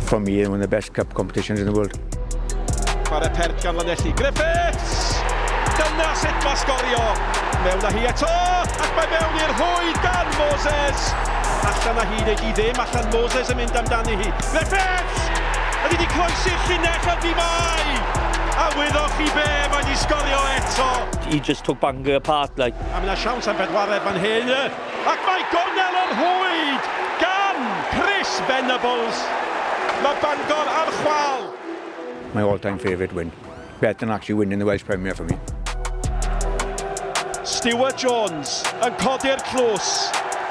for me, one of the best cup competitions in the world. Chwarae pert gan Llanelli. Griffiths! Dyna sut mae sgorio. Mewn â hi eto, ac mae mewn i'r hwyd gan Moses. Allan â hi neu hi ddim, allan Moses yn mynd amdani hi. Griffiths! Ydy wedi croesi'r llinell ar ddimai. A wyddwch chi be, mae wedi sgorio eto. He just took Bangor apart, like. A mynd â siawns am bedwaredd fan hyn. Ac mae gornel o'r hwyd gan Chris Venables. Mae Bangor ar chwal. My all-time favourite win. Better than actually winning the Welsh Premier for me. Stewart Jones yn codi'r clws.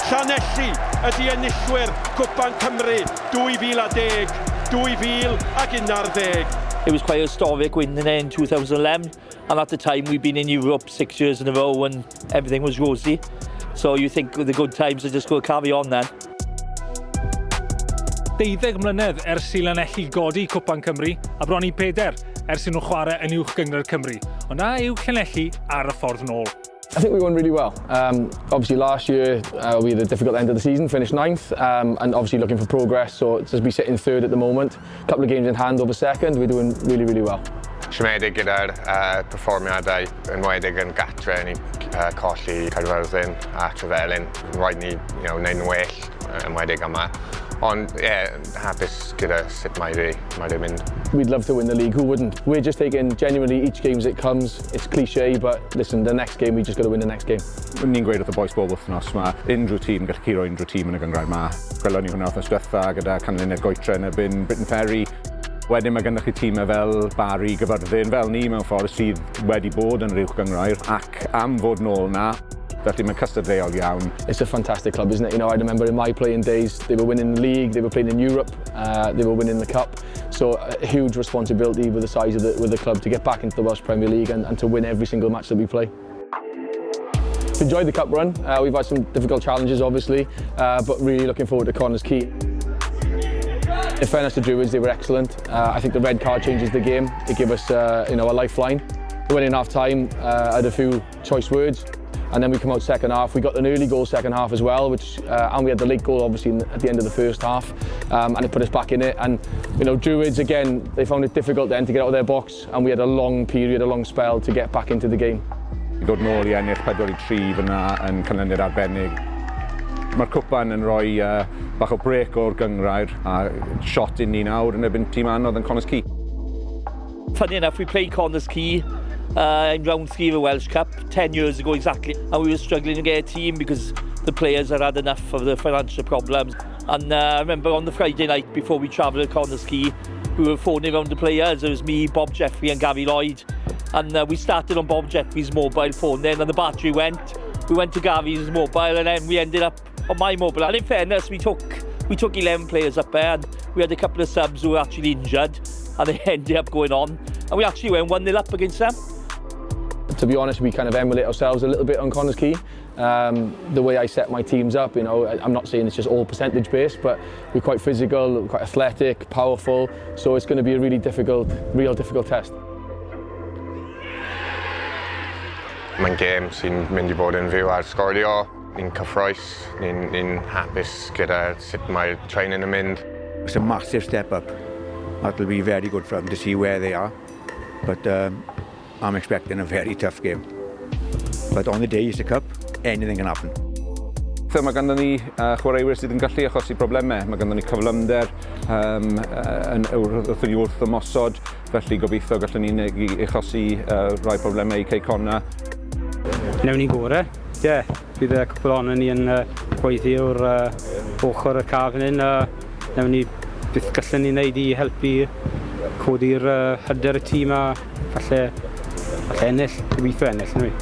Llanelli ydi enillwyr Cwpan Cymru 2010, 2011. It was quite a historic win in 2011, and at the time we'd been in Europe 6 years in a row and everything was rosy. So you think the good times are just going to carry on then. 12 mlynedd ers I Llanelli godi Cwpan Cymru a bron I 4 ers I nhw chwarae yn uwch gyngor Cymru. Ond na yw Llanelli ar y ffordd nôl. I think we won really well. Obviously last year we had a difficult end of the season, finished 9th, and obviously looking for progress, so to be sitting 3rd at the moment. A couple of games in hand over 2nd, we're doing really, really well. Siomedig gyda'r perfformiadau yn wedig yn gatre ni colli Caerfyrddin a Trefelin. Rhaid ni wneud yn well yn wedig yma. Ond hapus gyda sut mae di mynd. We'd love to win the league, who wouldn't? We're just taking genuinely each game as it comes. It's cliche, but listen, the next game we just got to win the next game. Ni'n gweud wrth y boes bob wythnos, mae unrhyw tîm gallu curo unrhyw tîm yn y gyngrair yma. Gwelwn ni hwnna wythnos diwetha gyda canlyniad goetre yn erbyn Britain Ferry. Wedyn mae gennych chi tîmau fel Bari, Gyfyrddin, fel ni mewn ffordd sydd wedi bod yn yr uwch gyngrair ac am fod nôl na. Felly mae'n cystadleuol iawn. It's a fantastic club, isn't it? You know, I remember in my playing days, they were winning the league, they were playing in Europe, they were winning the cup. So a huge responsibility with the size of the club to get back into the Welsh Premier League and to win every single match that we play. Enjoyed the cup run. We've had some difficult challenges, obviously, but really looking forward to Connah's Quay. In fairness to Druids, they were excellent. I think the red card changes the game. It gave us a lifeline. We went in half time, had a few choice words. And then we come out second half. We got an early goal second half as well, and we had the late goal obviously at the end of the first half, and it put us back in it. And Druids again, they found it difficult then to get out of their box, and we had a long period, a long spell to get back into the game. I ddod nôl I ennill 4-3 fyna yn canlyniad arbennig. Mae'r cwpan yn rhoi bach o brec o'r gyngrair a shot in ni nawr yn erbyn tîm anodd yn Connah's Quay. Funny enough, we played Connah's Quay in round 3 of the Welsh Cup 10 years ago exactly, and we were struggling to get a team because the players had had enough of the financial problems. And I remember on the Friday night before we travelled to Connah's Quay, we were phoning around the players. It was me, Bob Jeffrey and Gary Lloyd, and we started on Bob Jeffrey's mobile phone then, and the battery went. We went to Gary's mobile, and then we ended up on my mobile. And in fairness, we took 11 players up there, and we had a couple of subs who were actually injured, and they ended up going on, and we actually went 1-0 up against them. To be honest, we kind of emulate ourselves a little bit on Connah's Quay. The way I set my teams up, I'm not saying it's just all percentage based, but we're quite physical, quite athletic, powerful, so it's going to be a really difficult, real difficult test. Mae'n gêm sy'n mynd I bod yn fyw ar sgorio. Ni'n cyffroes, ni'n hapus gyda sut mae'r training yn mynd. It's a massive step up. That'll be very good for them to see where they are. But I'm expecting a very tough game. But on the day it's a cup, anything can happen. Mae ganddo ni chwaraewyr sydd yn gallu achosi problemau. Mae ganddo ni cyflymder wrth ni wrth ymosod, felly gobeithio gallwn ni achosi rai problemau I Connah. Newn ni gore, bydd y cwpl ohonyn ni yn gweithio o'r ochr y caf yn newn ni beth gallen ni wneud I helpu codi'r hyder y tîm a falle ennill, gobeithio ennill.